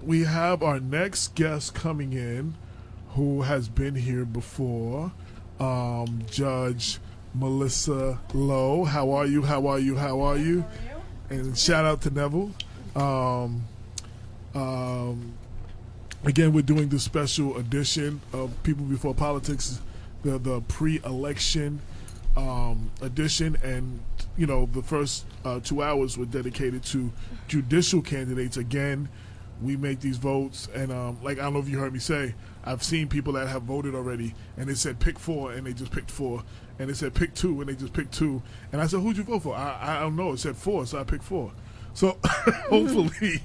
we have our next guest coming in who has been here before, Judge Melissa Loehr. How are you? How are you? How are you? And shout out to Neville. Again, we're doing this special edition of People Before Politics, the pre-election edition, and the first 2 hours were dedicated to judicial candidates. Again, we make these votes, and I don't know if you heard me say, I've seen people that have voted already, and they said pick 4, and they just picked 4, and they said pick 2, and they just picked 2, and I said, who'd you vote for? I don't know. It said 4, so I picked 4. So hopefully,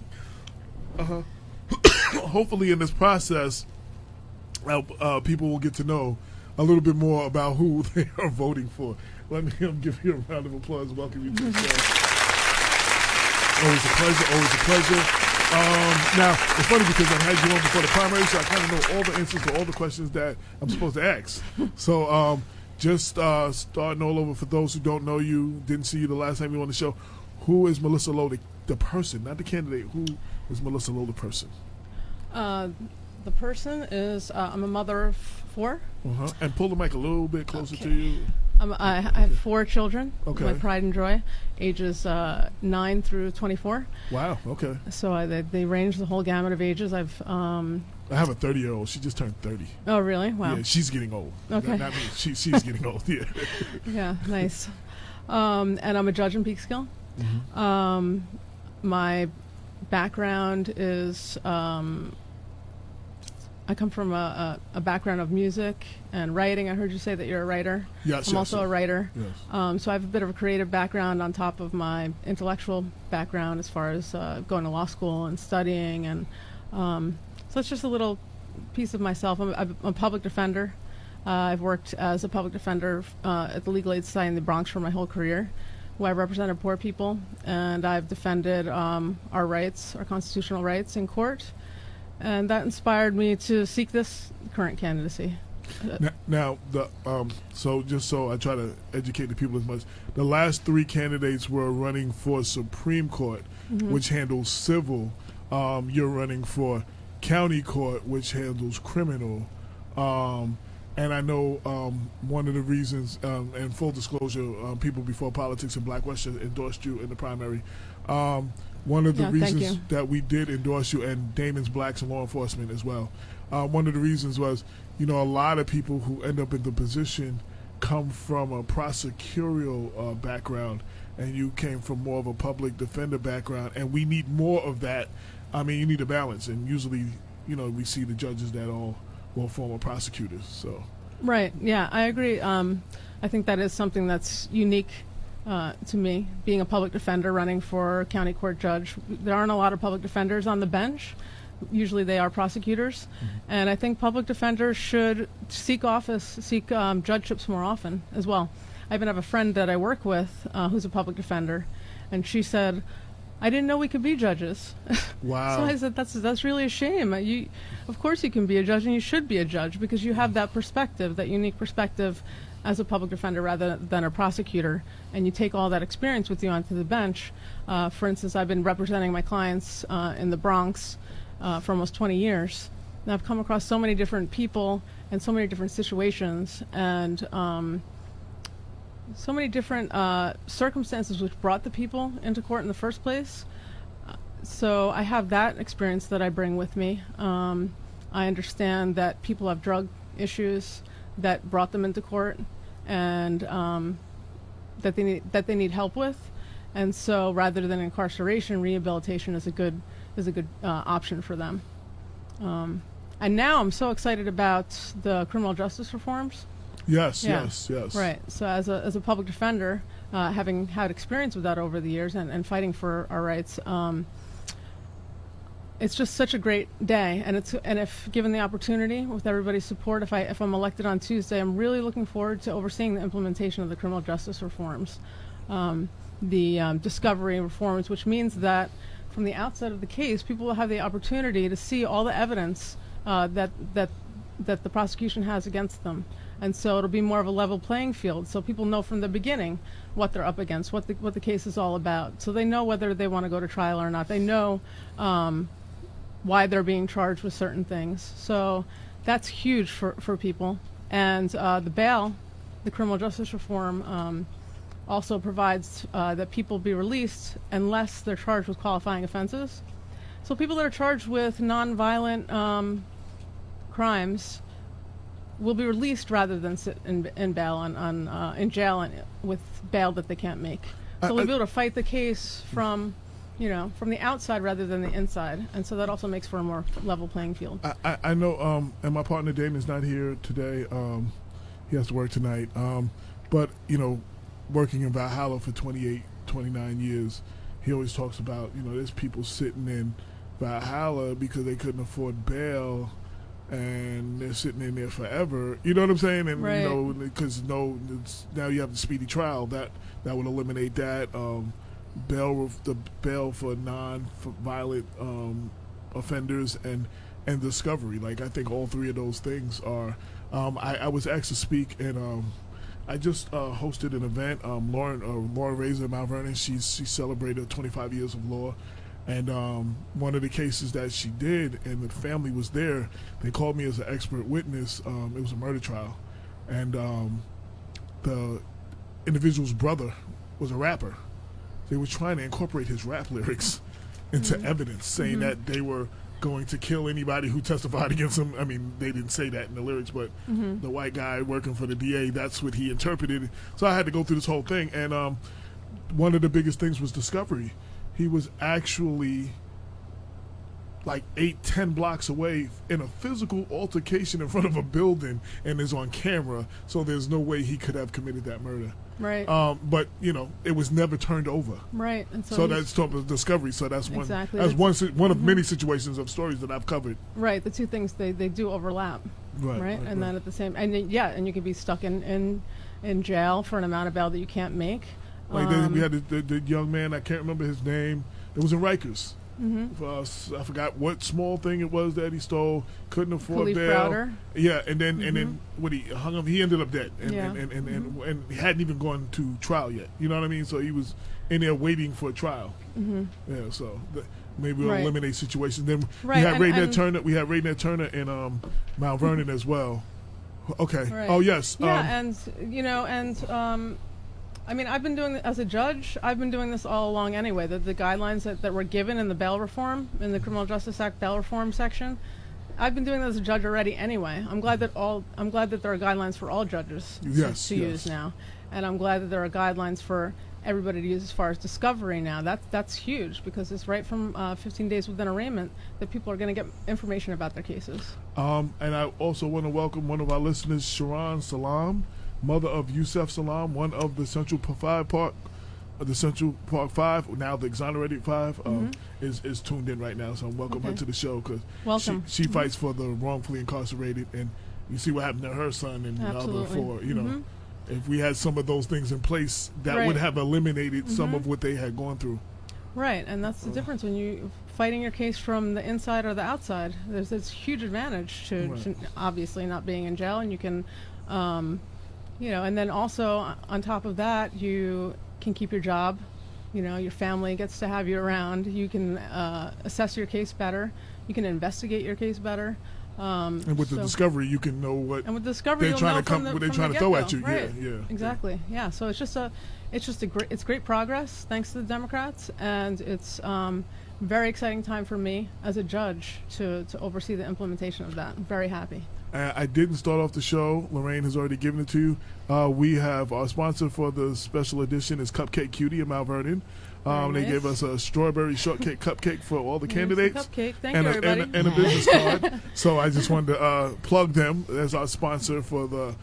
hopefully in this process, people will get to know a little bit more about who they are voting for. Let me give you a round of applause. Welcome you to the show. Always a pleasure. Always a pleasure. Now, it's funny because I had you on before the primary, so I kind of know all the answers to all the questions that I'm supposed to ask. So just starting all over, for those who don't know you, didn't see you the last time you were on the show, who is Melissa Loehr, the person, not the candidate? Who is Melissa Loehr, the person? The person is, I'm a mother of 4. And pull the mic a little bit closer to you. I have 4 children. Okay. My pride and joy, ages 9 through 24. Wow. Okay. So they range the whole gamut of ages. I have a 30-year-old. She just turned 30. Oh, really? Wow. Yeah, she's getting old. Okay. Not me. She's getting old. Yeah. Yeah. Nice. And I'm a judge in Peekskill. My background is. I come from a background of music and writing. I heard you say that you're a writer. Yes, I'm also a writer. Yes. So I have a bit of a creative background on top of my intellectual background as far as going to law school and studying. And so it's just a little piece of myself. I'm a public defender. I've worked as a public defender at the Legal Aid Society in the Bronx for my whole career, where I represented poor people. And I've defended our rights, our constitutional rights in court. And that inspired me to seek this current candidacy. Now, so just so I try to educate the people as much, the last 3 candidates were running for Supreme Court, which handles civil. You're running for County Court, which handles criminal. And I know one of the reasons, and full disclosure, People Before Politics and Black Western endorsed you in the primary. One of the reasons that we did endorse you, and Damon's Blacks in Law Enforcement as well, one of the reasons was, a lot of people who end up in the position come from a prosecutorial background, and you came from more of a public defender background, and we need more of that. I mean, you need a balance, and usually, we see the judges that all were former prosecutors. So. Right. Yeah, I agree. I think that is something that's unique to me, being a public defender running for county court judge. There aren't a lot of public defenders on the bench. Usually they are prosecutors. And I think public defenders should seek judgeships more often as well. I even have a friend that I work with who's a public defender, and she said, I didn't know we could be judges. Wow. So I said, that's really a shame. Of course you can be a judge, and you should be a judge, because you have that perspective, that unique perspective as a public defender rather than a prosecutor, and you take all that experience with you onto the bench. For instance, I've been representing my clients in the Bronx for almost 20 years. And I've come across so many different people and so many different situations and so many different circumstances which brought the people into court in the first place. So I have that experience that I bring with me. I understand that people have drug issues that brought them into court, and that they need help with, and so rather than incarceration, rehabilitation is a good option for them. And now I'm so excited about the criminal justice reforms. Yes. Right. So as a public defender, having had experience with that over the years and fighting for our rights, it's just such a great day, and if given the opportunity, with everybody's support, if I'm elected on Tuesday, I'm really looking forward to overseeing the implementation of the criminal justice reforms, the discovery reforms, which means that from the outset of the case, people will have the opportunity to see all the evidence that the prosecution has against them, and so it'll be more of a level playing field. So people know from the beginning what they're up against, what the case is all about, so they know whether they want to go to trial or not. They know why they're being charged with certain things. So that's huge for people. And the bail, the criminal justice reform, also provides that people be released unless they're charged with qualifying offenses. So people that are charged with nonviolent crimes will be released rather than sit in bail in jail with bail that they can't make. So they'll be able to fight the case from the outside rather than the inside, and so that also makes for a more level playing field. I know, and my partner Damien's not here today. He has to work tonight. But working in Valhalla for 28, 29 years, he always talks about there's people sitting in Valhalla because they couldn't afford bail, and they're sitting in there forever. You know what I'm saying? And right. Because now you have the speedy trial that would eliminate that. The bail for non-violent offenders and discovery. Like, I think all three of those things are. I was asked to speak, and I just hosted an event. Loehr Razor in Mount Vernon. She celebrated 25 years of law. And one of the cases that she did, and the family was there, they called me as an expert witness. It was a murder trial. And the individual's brother was a rapper. They were trying to incorporate his rap lyrics into evidence, saying that they were going to kill anybody who testified against him. I mean, they didn't say that in the lyrics, but the white guy working for the DA, that's what he interpreted. So I had to go through this whole thing. And one of the biggest things was discovery. He was actually like 8-10 blocks away in a physical altercation in front of a building and is on camera, so there's no way he could have committed that murder. Right. But it was never turned over. Right. And so that's talking about discovery. So that's one. Exactly. That's one of many situations of stories that I've covered. Right. The two things they do overlap. Right. And then at the same and you can be stuck in jail for an amount of bail that you can't make. Like we had the young man, I can't remember his name. It was in Rikers. I forgot what small thing it was that he stole. Couldn't afford Khalif bail. Browder. Yeah, and then what he hung him. He ended up dead, and he hadn't even gone to trial yet. You know what I mean? So he was in there waiting for a trial. Yeah, so maybe we'll eliminate situations. Then we had Raynette Turner. We had Raynette Turner in Mount Vernon as well. Okay. Right. Oh yes. Yeah, I mean, I've been doing as a judge. I've been doing this all along anyway. The guidelines that were given in the bail reform, in the Criminal Justice Act bail reform section, I've been doing that as a judge already anyway. I'm glad that there are guidelines for all judges to use now, and I'm glad that there are guidelines for everybody to use as far as discovery now. That's huge, because it's right from 15 days within arraignment that people are going to get information about their cases. And I also want to welcome one of our listeners, Sharon Salam, mother of Yusef Salam, one of the Central Park 5, now the exonerated 5, is tuned in right now. So welcome her to the show, because she fights for the wrongfully incarcerated, and you see what happened to her son and the other 4. If we had some of those things in place, that would have eliminated some of what they had gone through. Right, and that's the difference when you fighting your case from the inside or the outside. There's this huge advantage to obviously not being in jail, and you can. And then also on top of that, you can keep your job. Your family gets to have you around. You can assess your case better. You can investigate your case better. And with the discovery, you can know what. And with discovery, they're trying to throw at you. Right. Yeah. Exactly. Yeah. So it's great progress, thanks to the Democrats, and it's very exciting time for me as a judge to oversee the implementation of that. I'm very happy. I didn't start off the show. Lorraine has already given it to you. We have our sponsor for the special edition is Cupcake Cutie in Mount Vernon. They gave us a strawberry shortcake cupcake for all the candidates. Cupcake. Thank you, everybody. And a business card. So I just wanted to plug them as our sponsor for the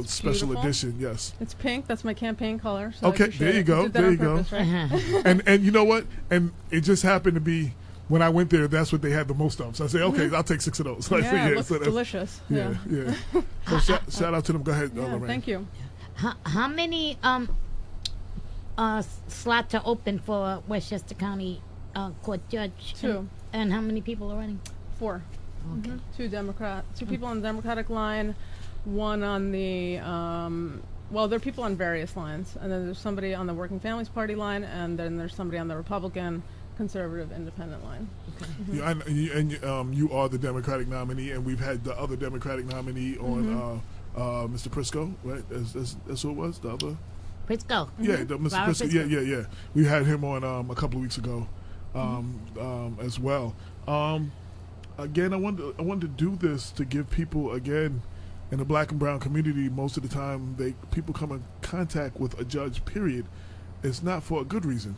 special edition. Yes. It's pink. That's my campaign color. So okay, there you go. There you go. Right? and you know what? And it just happened to be. When I went there, that's what they had the most of. So I said, okay, I'll take 6 of those. It looks delicious. Yeah. So shout out to them. Go ahead, Lorraine. Thank you. How many slots are open for Westchester County Court Judge? 2. And how many people are running? 4. Okay. 2 people on the Democratic line, 1 on the there are people on various lines, and then there's somebody on the Working Families Party line, and then there's somebody on the Republican conservative independent line. Yeah, and you are the Democratic nominee, and we've had the other Democratic nominee on Mr. Prisco, right? That's who it was. The other. Prisco. Yeah, Mr. Robert Prisco. Prisco. Yeah. We had him on a couple of weeks ago, as well. Again, I wanted to do this to give people, again, in the black and brown community, most of the time people come in contact with a judge, period. It's not for a good reason.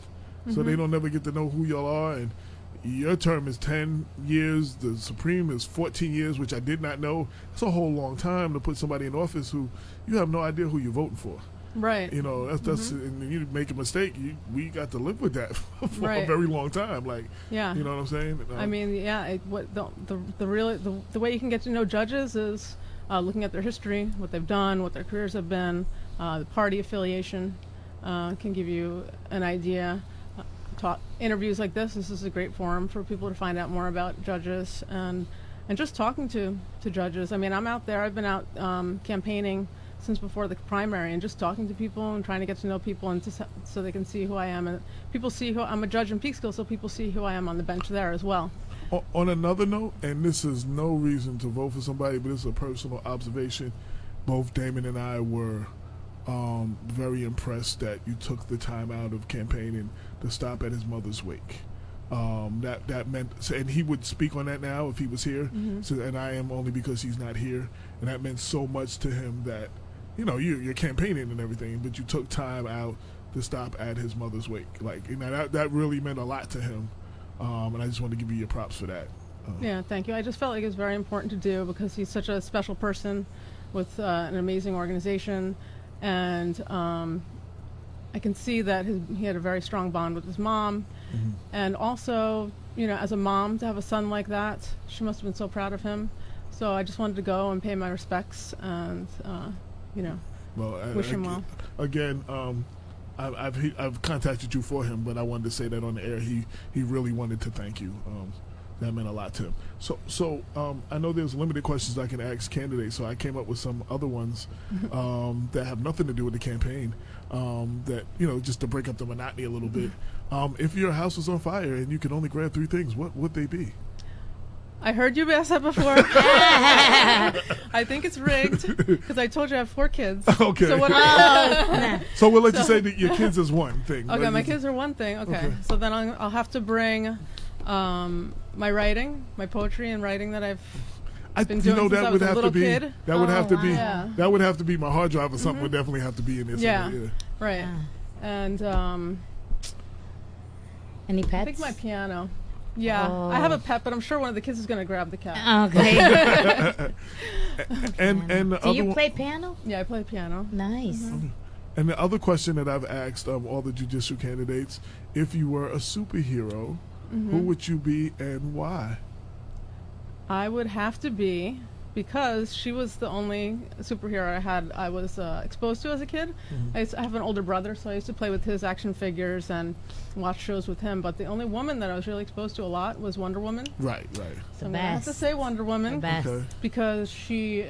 So they don't never get to know who y'all are, and your term is 10 years, the Supreme is 14 years, which I did not know. It's a whole long time to put somebody in office who you have no idea who you're voting for. Right. You know, that's and you make a mistake, we got to live with that for a very long time. Like, yeah. You know what I'm saying? I mean, yeah. The way you can get to know judges is looking at their history, what they've done, what their careers have been, the party affiliation can give you an idea. Interviews like this is a great forum for people to find out more about judges and just talking to judges. I mean, I'm out there. I've been out campaigning since before the primary and just talking to people and trying to get to know people and so they can see who I am, and people see who I'm a judge in Peekskill, so people see who I am on the bench there as well. On another note, and this is no reason to vote for somebody, but it's a personal observation, both Damon and I were very impressed that you took the time out of campaigning to stop at his mother's wake. That meant, and he would speak on that now if he was here. So, and I am only because he's not here, and that meant so much to him that, you know, you're campaigning and everything, but you took time out to stop at his mother's wake. Like, you know, that really meant a lot to him, and I just want to give you your props for that. Yeah, thank you. I just felt like it was very important to do because he's such a special person with an amazing organization. And I can see that he had a very strong bond with his mom. And also, you know, as a mom, to have a son like that, she must have been so proud of him. So I just wanted to go and pay my respects and, you know, wish him well. Again, I've contacted you for him, but I wanted to say that on the air. He really wanted to thank you. That meant a lot to him. So I know there's limited questions I can ask candidates, so I came up with some other ones that have nothing to do with the campaign, that, you know, just to break up the monotony a little bit. If your house was on fire and you could only grab 3 things, what would they be? I heard you ask that before. I think it's rigged because I told you I have 4 kids. Okay. So, so we'll let you say that your kids is one thing. Okay, my kids are one thing. Okay. So then I'll have to bring my writing, my poetry and writing that I've been doing since I was a little kid. That would have to be. Yeah. That would have to be my hard drive or something. Would definitely have to be in there. Yeah. Right. And any pets? I think my piano. Yeah, I have a pet, but I'm sure one of the kids is going to grab the cat. Okay. and do you play piano? Yeah, I play piano. Nice. And the other question that I've asked all the judicial candidates: if you were a superhero, who would you be and why? I would have to be, because she was the only superhero I was exposed to as a kid. I have an older brother, so I used to play with his action figures and watch shows with him. But the only woman that I was really exposed to a lot was Wonder Woman. Right. So I'm gonna have to say Wonder Woman, because she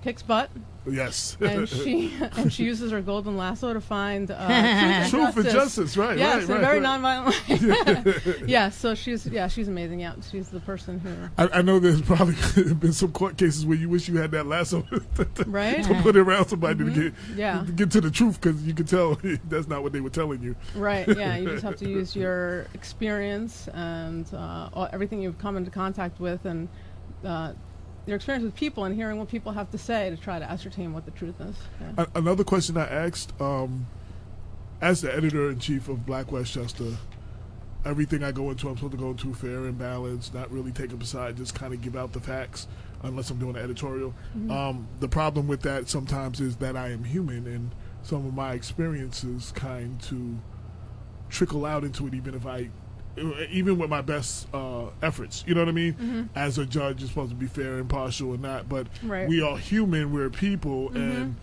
kicks butt. Yes. and she uses her golden lasso to find truth and justice. Right. Yes, right, very nonviolent. Yeah. So she's amazing. Yeah, she's the person who. I know there's probably been some court cases where you wish you had that lasso to put it around somebody to get to the truth, because you could tell that's not what they were telling you. Right. Yeah. You just have to use your experience and everything you've come into contact with, and your experience with people and hearing what people have to say to try to ascertain what the truth is. Yeah. Another question I asked, as the editor-in-chief of Black Westchester, everything I go into, I'm supposed to go into fair and balanced, not really take up a side, just kind of give out the facts, unless I'm doing an editorial. The problem with that sometimes is that I am human, and some of my experiences kind to trickle out into it, even with my best efforts, you know what I mean? As a judge, you're supposed to be fair, impartial, and not, but we are human, we're people, and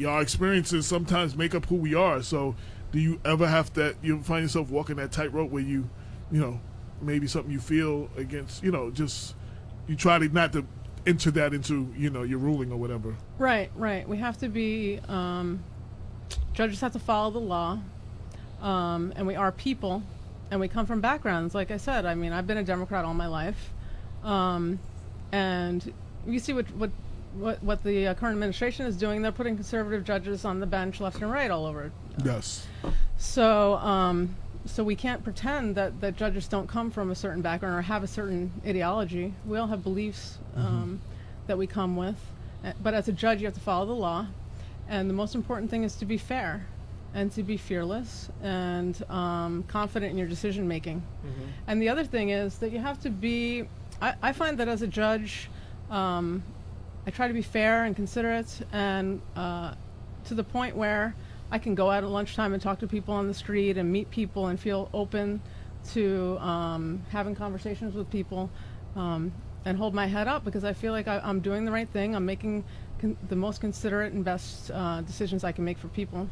our experiences sometimes make up who we are. So do you ever have that, you find yourself walking that tightrope where you know, maybe something you feel against, you know, just, you try to not to enter that into, you know, your ruling or whatever? Right. We have to be, judges have to follow the law, and we are people. and we come from backgrounds, like I said. I mean, I've been a Democrat all my life, and you see what the current administration is doing. They're putting conservative judges on the bench left and right all over. Yes. So so we can't pretend that judges don't come from a certain background or have a certain ideology. We all have beliefs that we come with. But as a judge, you have to follow the law. And the most important thing is to be fair and to be fearless and confident in your decision making. And the other thing is that you have to be, I find that as a judge, I try to be fair and considerate, and to the point where I can go out at lunchtime and talk to people on the street and meet people and feel open to having conversations with people and hold my head up, because I feel like I'm doing the right thing. I'm making the most considerate and best decisions I can make for people.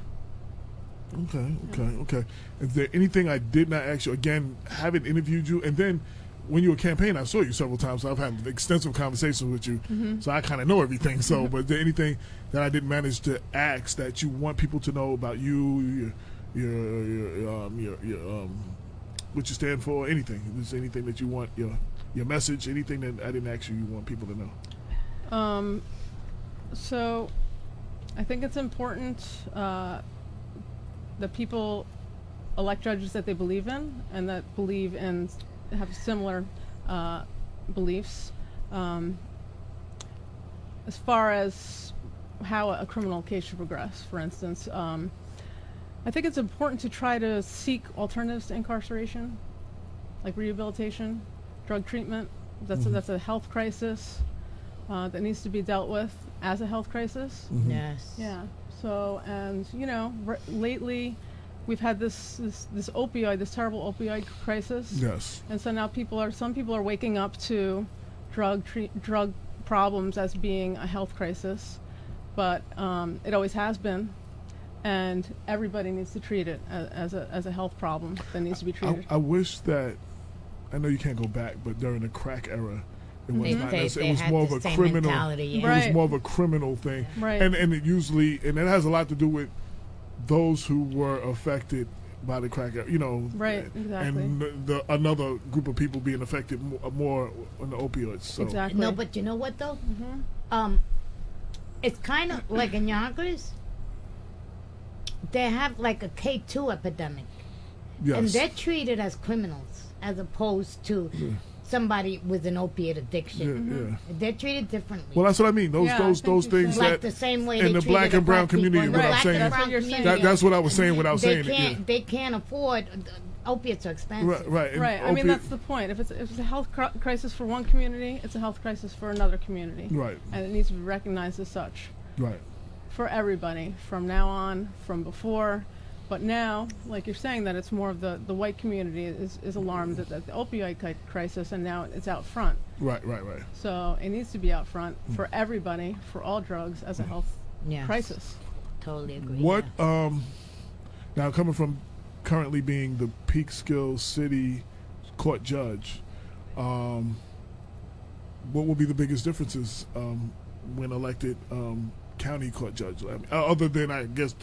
Okay. Is there anything I did not ask you? Again, haven't interviewed you, and then when you were campaigning, I saw you several times. So I've had extensive conversations with you, so I kind of know everything. So, but is there anything that I didn't manage to ask that you want people to know about you, your what you stand for, anything? Is there anything that you want, your message, anything that I didn't ask you want people to know? So I think it's important that people elect judges that they believe in and that believe in, have similar beliefs. As far as how a criminal case should progress, for instance, I think it's important to try to seek alternatives to incarceration, like rehabilitation, drug treatment. That's a health crisis that needs to be dealt with as a health crisis. Yes. Yeah. So, and lately, we've had this opioid, this terrible opioid crisis. Yes. And so now some people are waking up to drug problems as being a health crisis, but it always has been, and everybody needs to treat it as a health problem that needs to be treated. I wish that, I know you can't go back, but during the crack era, it was not necessarily. It was more of a criminal. Yeah. Right. It was more of a criminal thing, Right. and it usually, and it has a lot to do with those who were affected by the crack era, Right, exactly. and another group of people being affected more on the opioids. So. Exactly. No, but you know what though? It's kind of like in Yonkers. They have like a K2 epidemic, Yes. and they're treated as criminals as opposed to somebody with an opiate addiction. Yeah. They're treated differently. Well, that's what I mean. Those Yeah, I think those you things said. like that the same way in they the black treated and brown people community, in the what I'm black saying. and That's what brown you're community. saying. That's what I was saying without They saying can't. it. They can't afford. Opiates are expensive. Right. And Right. I mean, that's the point. If it's a health crisis for one community, it's a health crisis for another community. Right. And it needs to be recognized as such Right. for everybody from now on, from before. But now, like you're saying, that it's more of the white community is alarmed at the opioid crisis, and now it's out front. Right. So it needs to be out front for everybody, for all drugs, as a health Yes. crisis. Totally agree. What yeah. now coming from currently being the Peekskill City Court judge, what will be the biggest differences when elected county court judge? I mean, other than I guess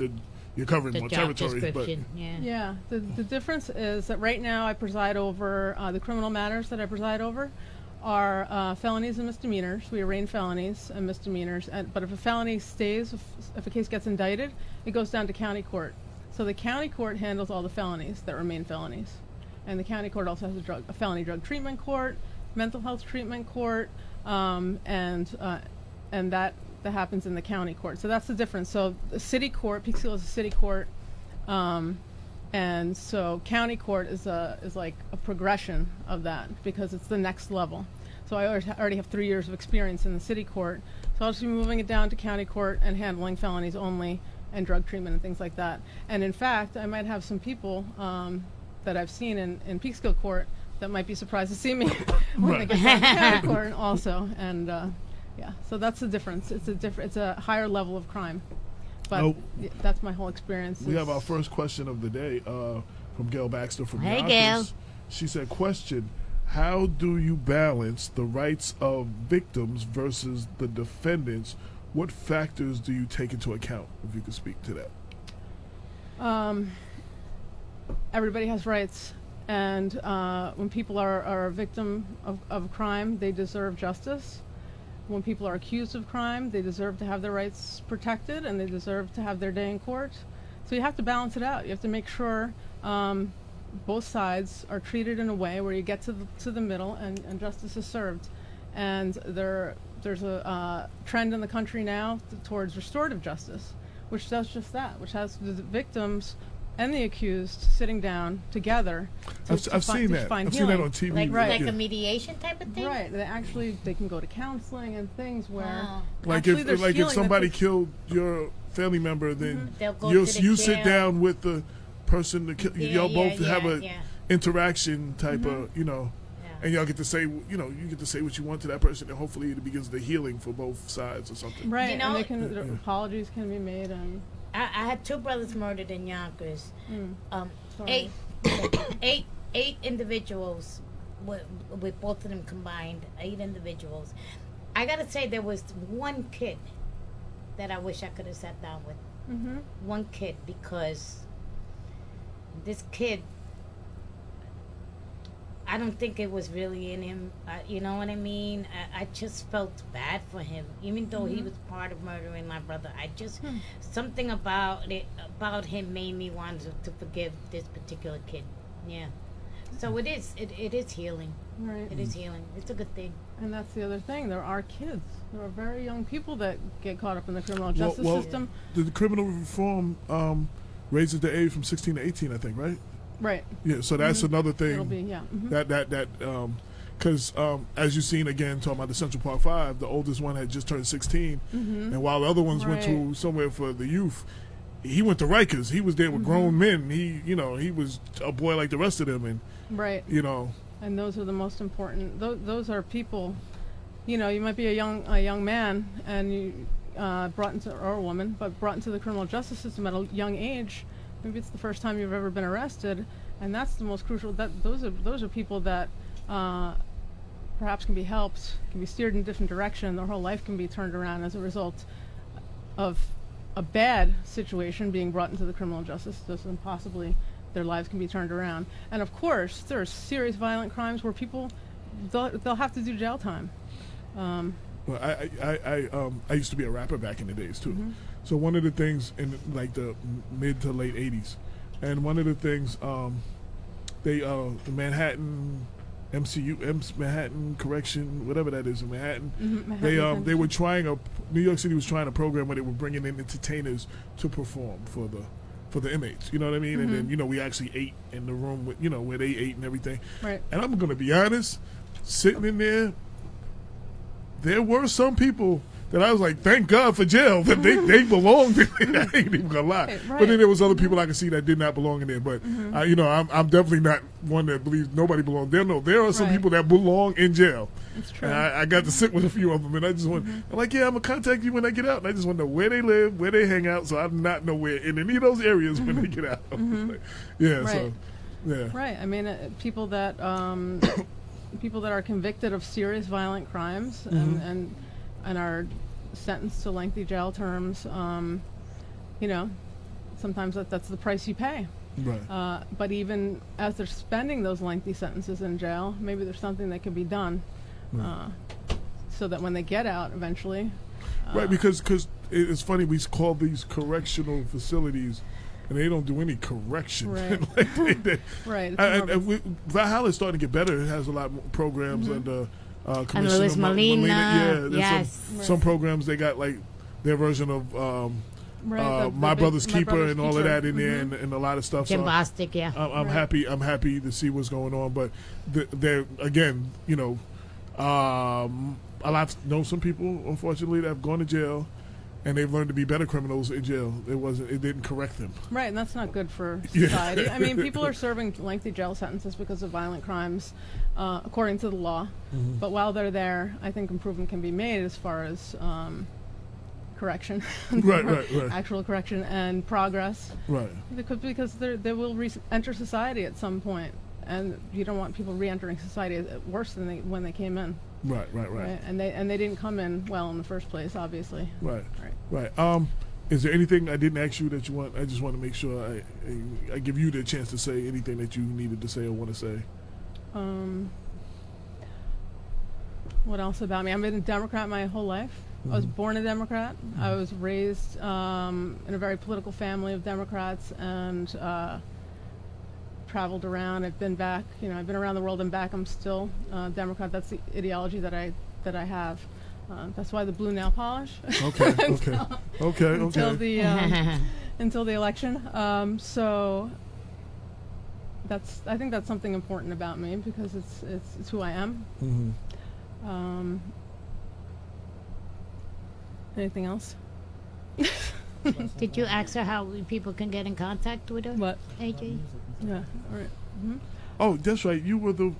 you're covering The more job territories, but description. Yeah. Yeah, the difference is that right now I preside over the criminal matters that I preside over are felonies and misdemeanors. We arraign felonies and misdemeanors, but if a felony stays, if a case gets indicted, it goes down to county court. So the county court handles all the felonies that remain felonies, and the county court also has a felony drug treatment court, mental health treatment court, and that happens in the county court. So that's the difference. So the city court, Peekskill is a city court, and so county court is like a progression of that because it's the next level. So I already have 3 years of experience in the city court, so I'll just be moving it down to county court and handling felonies only and drug treatment and things like that. And in fact, I might have some people that I've seen in Peekskill court that might be surprised to see me when they get down to county court also. And yeah, so that's the difference. It's a higher level of crime. But that's my whole experience. We have our first question of the day from Gail Baxter from Hey, Yonkers. Gail. She said, question, how do you balance the rights of victims versus the defendants? What factors do you take into account, if you could speak to that? Everybody has rights, And when people are a victim of crime, they deserve justice. When people are accused of crime, they deserve to have their rights protected, and they deserve to have their day in court. So you have to balance it out. You have to make sure both sides are treated in a way where you get to the middle and justice is served. And there's a trend in the country now towards restorative justice, which does just that, which has the victims and the accused sitting down together. I've seen that. I've seen that on TV. Like a mediation type of thing? Right. They can go to counseling and things where like if somebody killed your family member, then you sit down with the person to kill. Y'all both have a interaction type of, and y'all get to say, you get to say what you want to that person, and hopefully it begins the healing for both sides or something. Right. And apologies can be made. And I had 2 brothers murdered in Yonkers. 8 individuals with both of them combined. 8 individuals. I gotta say, there was one kid that I wish I could have sat down with. One kid, because this kid, I don't think it was really in him. You know what I mean? I just felt bad for him, even though he was part of murdering my brother. I just something about him made me want to forgive this particular kid. Yeah. So it is healing. Right. It is healing. It's a good thing. And that's the other thing. There are kids. There are very young people that get caught up in the criminal justice system. The criminal reform raises the age from 16 to 18, I think, right? Right. Yeah, so that's another thing. It'll be, because as you've seen again, talking about the Central Park 5, the oldest one had just turned 16, and while the other ones went to somewhere for the youth, he went to Rikers. He was there with grown men. He was a boy like the rest of them, and And those are the most important. Those are people. You might be a young man, and you brought into, or a woman, but brought into the criminal justice system at a young age. Maybe it's the first time you've ever been arrested, and that's the most crucial. Those are people that perhaps can be helped, can be steered in a different direction. Their whole life can be turned around as a result of a bad situation being brought into the criminal justice system. Possibly their lives can be turned around. And of course, there are serious violent crimes where people they'll have to do jail time. Well, I used to be a rapper back in the days too. So one of the things in like the mid to late 80s, and one of the things the Manhattan Manhattan Correction, whatever that is in Manhattan, they were trying New York City was trying a program where they were bringing in entertainers to perform for the inmates. You know what I mean? And then we actually ate in the room with where they ate and everything. Right. And I'm gonna be honest, sitting in there were some people that I was like, thank God for jail, that they belonged in there. I ain't even gonna lie. Right. But then there was other people I could see that did not belong in there. But I'm definitely not one that believes nobody belongs there. No, there are some people that belong in jail. It's true. And I got to sit with a few of them, and I just want, I'm like, I'm gonna contact you when I get out, and I just want to know where they live, where they hang out, so I'm not nowhere in any of those areas when they get out. Right. So right. I mean, people that are convicted of serious violent crimes and are sentenced to lengthy jail terms, sometimes that's the price you pay. Right. But even as they're spending those lengthy sentences in jail, maybe there's something that can be done so that when they get out eventually. Right, because it's funny, we call these correctional facilities, and they don't do any correction. Right. Right. Valhalla's starting to get better. It has a lot more programs under and Louis Molina. Some programs they got like their version of My Brother's Keeper and all of that in there, and a lot of stuff. Jim Bostic, I'm happy. I'm happy to see what's going on. But there again, I know some people, unfortunately, that have gone to jail, and they've learned to be better criminals in jail. It didn't correct them. Right, and that's not good for society. I mean, people are serving lengthy jail sentences because of violent crimes, according to the law. But while they're there, I think improvement can be made as far as correction, right. actual correction and progress. Right. Because they will enter society at some point, and you don't want people re-entering society worse than when they came in. Right. And they didn't come in well in the first place, obviously. Right. Is there anything I didn't ask you that you want? I just want to make sure I give you the chance to say anything that you needed to say or want to say. What else about me? I've been a Democrat my whole life. I was born a Democrat. I was raised in a very political family of Democrats and traveled around. I've been back. I've been around the world and back. I'm still Democrat. That's the ideology that I have. That's why the blue nail polish. Okay. Until the election. So I think that's something important about me because it's who I am. Anything else? Did you ask her how people can get in contact with her? What? AJ? Yeah. All right. Oh, that's right. You were the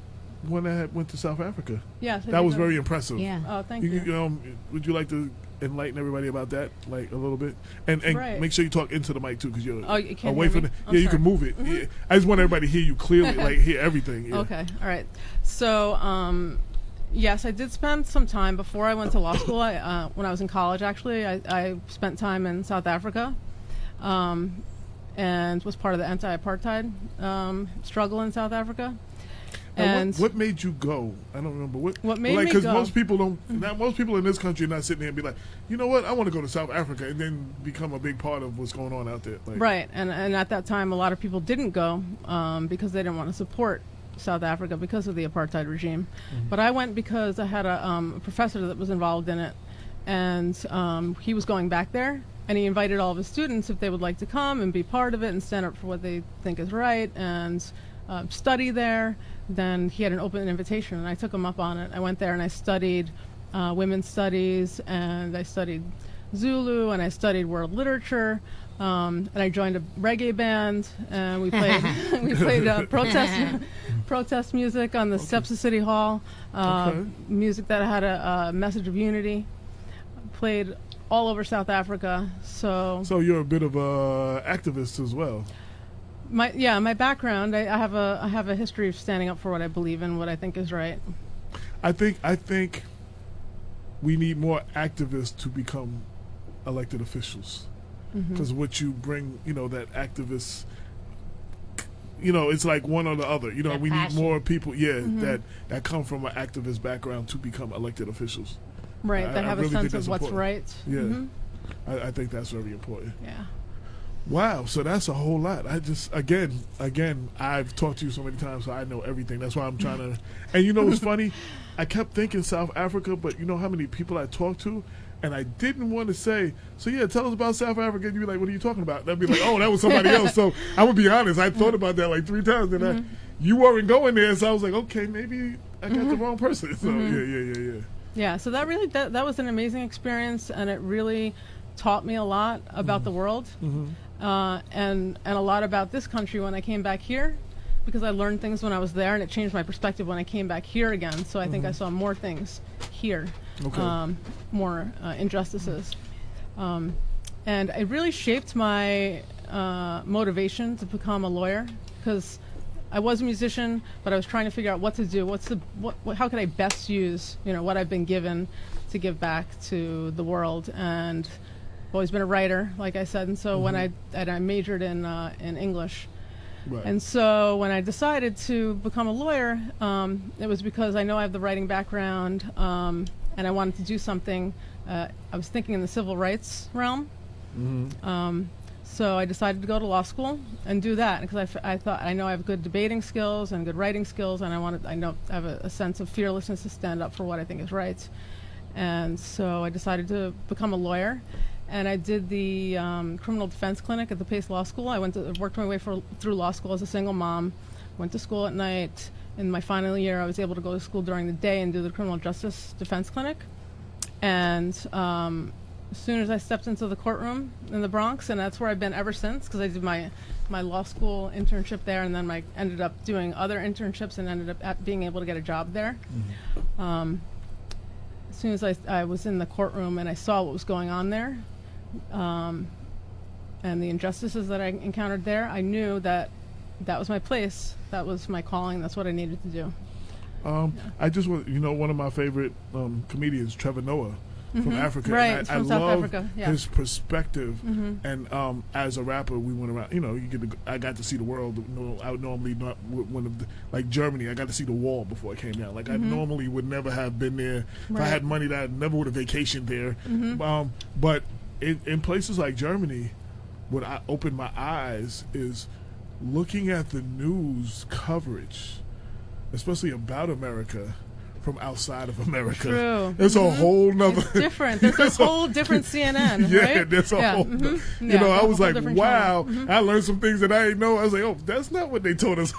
one that went to South Africa. Yes. That was very impressive. Yeah. Oh, thank you. Would you like to enlighten everybody about that, like a little bit, and Right. make sure you talk into the mic too, because you're you can't away hear from me? the. I'm Yeah, you sorry. can move it. Yeah. I just want everybody to hear you clearly, like hear everything. Yeah. Okay. All right. So, yes, I did spend some time before I went to law school. When I was in college, actually, I spent time in South Africa, and was part of the anti-apartheid struggle in South Africa. And what made you go? I don't remember what made me because go. most people don't. Not most people in this country are not sitting there and be like, you know what, I want to go to South Africa and then become a big part of what's going on out there. Like, right, and at that time, a lot of people didn't go because they didn't want to support South Africa because of the apartheid regime. But I went because I had a professor that was involved in it, and he was going back there, and he invited all of his students if they would like to come and be part of it and stand up for what they think is right and study there. Then he had an open invitation, and I took him up on it. I went there and I studied women's studies, and I studied Zulu, and I studied world literature, and I joined a reggae band, and we played protest music on the steps of City Hall, music that had a message of unity. Played all over South Africa. So you're a bit of a activist as well. My background, I have a history of standing up for what I believe in, what I think is right. I think we need more activists to become elected officials, because what you bring, that activists, it's like one or the other. That we passion. need more people, that come from an activist background to become elected officials. Right, that have really a think sense of that's what's important. right. Yeah, I think that's very important. Yeah. Wow, so that's a whole lot. I just again, I've talked to you so many times, so I know everything. That's why I'm trying to. And what's funny? I kept thinking South Africa, but you know how many people I talked to, and I didn't want to say. So yeah, tell us about South Africa. And you'd be like, "What are you talking about?" And I'd be like, "Oh, that was somebody else." So I would be honest. I thought about that like 3 times, and you weren't going there, so I was like, "Okay, maybe I got the wrong person." So yeah. Yeah. So that really that was an amazing experience, and it really taught me a lot about the world. And a lot about this country when I came back here, because I learned things when I was there, and it changed my perspective when I came back here again. So I think I saw more things here, more injustices, and it really shaped my motivation to become a lawyer, because I was a musician, but I was trying to figure out what to do. How could I best use what I've been given to give back to the world. And I've always been a writer, like I said, and so when I majored in English, and so when I decided to become a lawyer, it was because I know I have the writing background, and I wanted to do something. I was thinking in the civil rights realm, so I decided to go to law school and do that, because I thought I know I have good debating skills and good writing skills, and I have a sense of fearlessness to stand up for what I think is right, and so I decided to become a lawyer. And I did the criminal defense clinic at the Pace Law School. I worked my way through law school as a single mom, went to school at night. In my final year, I was able to go to school during the day and do the criminal justice defense clinic. And as soon as I stepped into the courtroom in the Bronx, and that's where I've been ever since, because I did my law school internship there, and then I ended up doing other internships and ended up being able to get a job there. As soon as I was in the courtroom and I saw what was going on there, and the injustices that I encountered there, I knew that was my place, that was my calling, that's what I needed to do. I just want one of my favorite comedians, Trevor Noah. from Africa. Right, And from I South love Africa, yeah. his perspective. And as a rapper, we went around. You know, I got to see the world. You know, I would normally not like Germany. I got to see the wall before it came down. Like I normally would never have been there. If I had money, that I never would have vacationed there. But in places like Germany, what I opened my eyes is looking at the news coverage, especially about America, from outside of America. True. It's a whole nother. It's different. There's a whole different CNN, yeah, right? there's a whole. You know, I was like, wow. I learned some things that I didn't know. I was like, oh, that's not what they told us.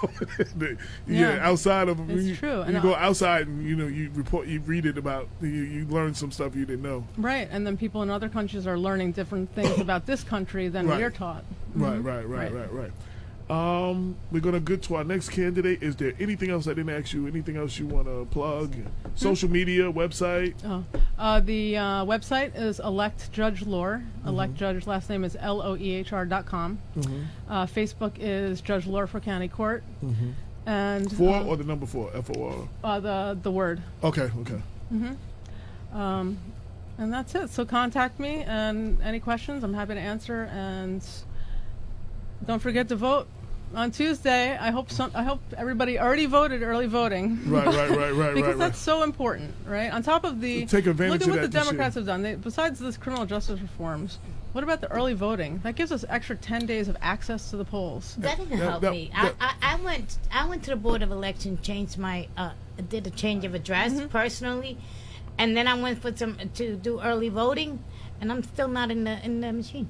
Outside of it's true. You go outside and you read it about. You learn some stuff you didn't know. Right, and then people in other countries are learning different things about this country than we're taught. Right. We're going to get to our next candidate. Is there anything else I didn't ask you? Anything else you want to plug? Social media, website? The website is Elect Judge Loehr. Elect Judge, last name is LOEHR.com. Facebook is Judge Loehr for County Court. And 4 or the number 4? FOR? The word. Okay. And that's it. So contact me, and any questions, I'm happy to answer. And don't forget to vote on Tuesday. I hope everybody already voted early voting. Right. Because that's so important, right? On top of the take advantage look at of what that the Democrats have done. Besides this criminal justice reforms, what about the early voting? That gives us extra 10 days of access to the polls. That didn't help me. I went to the Board of Election, changed my did a change of address personally, and then I went to do early voting, and I'm still not in the machine.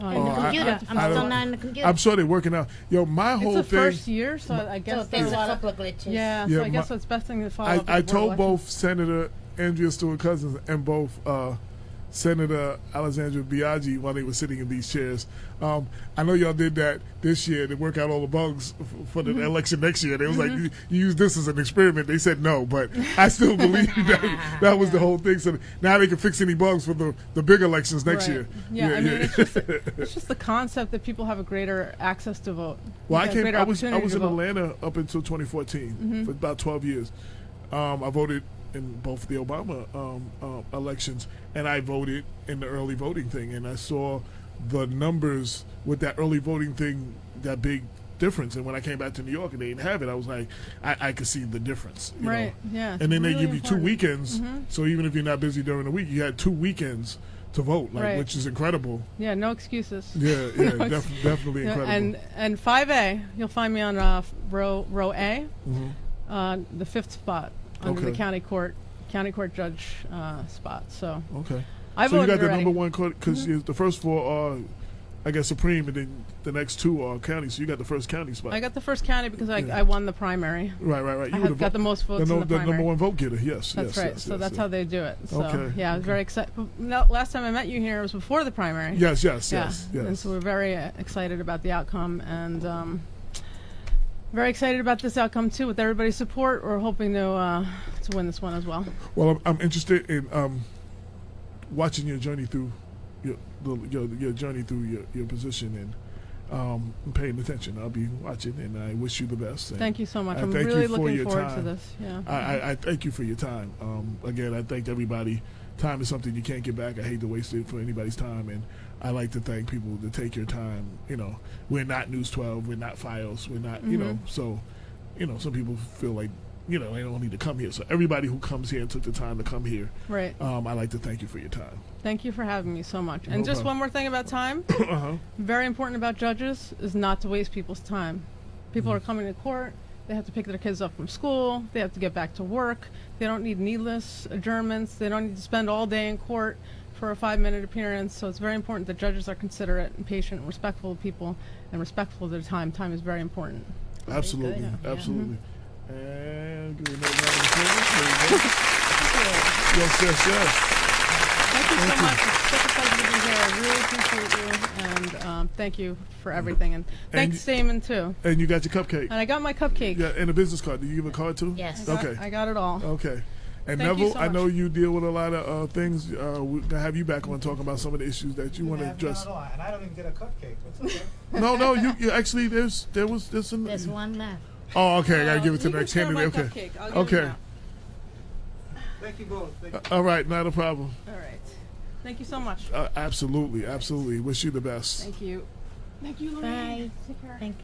In the computer. I'm still not in the computer. I'm sure they're working out. Yo, my whole thing. It's the first year, so I guess there's a couple of glitches. Yeah, so I guess it's best thing to follow up. I told both Senator Andrea Stewart Cousins and both Senator Alexandra Biaggi while they were sitting in these chairs. I know y'all did that this year to work out all the bugs for the election next year. They was like, you use this as an experiment. They said no, but I still believe that was the whole thing. So now they can fix any bugs for the big elections next year. Yeah, I mean, it's just the concept that people have a greater access to vote. Well, I was in Atlanta up until 2014 for about 12 years. I voted in both the Obama elections, and I voted in the early voting thing, and I saw the numbers with that early voting thing, that big difference. And when I came back to New York and they didn't have it, I was like, I could see the difference. You know? Yeah. And then really they give you 2 weekends, Mm-hmm. so even if you're not busy during the week, you had 2 weekends to vote, which is incredible. Yeah, no excuses. Yeah, definitely incredible. And 5A, you'll find me on row A, the 5th spot under the county court judge spot. So okay. I so you voted got the already. number 1 court, because the first 4 are, I guess, Supreme, and then the next 2 are county. So you got the first county spot. I got the first county because I won the primary. Right. I got the most votes in the primary. The number 1 vote getter. Yes, that's right. So that's how they do it. So okay. I was very excited. Last time I met you here was before the primary. Yes. And so we're very excited about the outcome, and very excited about this outcome too. With everybody's support, we're hoping to win this one as well. Well, I'm interested in watching your journey through your journey through your position, and paying attention. I'll be watching, and I wish you the best. Thank you so much. I'm really looking forward to this. Yeah. I thank you for your time. Again, I thank everybody. Time is something you can't get back. I hate to waste it for anybody's time, and I like to thank people to take your time. You know, we're not News 12, we're not Files, we're not, so, some people feel like, they don't need to come here. So everybody who comes here and took the time to come here, right. I like to thank you for your time. Thank you for having me so much. And just one more thing about time. Very important about judges is not to waste people's time. People are coming to court. They have to pick their kids up from school. They have to get back to work. They don't need needless adjournments. They don't need to spend all day in court for a 5-minute appearance. So it's very important that judges are considerate and patient and respectful of people and respectful of their time. Time is very important. Absolutely. Absolutely. And give another round of applause. Yes. Thank you so much. It's such a pleasure to be here. I really appreciate you, and thank you for everything. And thanks, Damon, too. And you got your cupcake. And I got my cupcake. Yeah, and a business card. Did you give a card, too? Yes. I got it all. Okay. And Thank Neville, so I know much. you deal with a lot of things. We're gonna have you back on talking about some of the issues that you want to address. And I don't even get a cupcake. It's okay. No, you actually there's some. There's one left. Oh, okay. I gotta give it to You the next can share my candidate. cupcake. I'll give it Okay. now. Thank you both. Thank you. All right, not a problem. All right. Thank you so much. Absolutely, absolutely. Wish you the best. Thank you. Thank you, Lorraine. Bye. Take care. Thank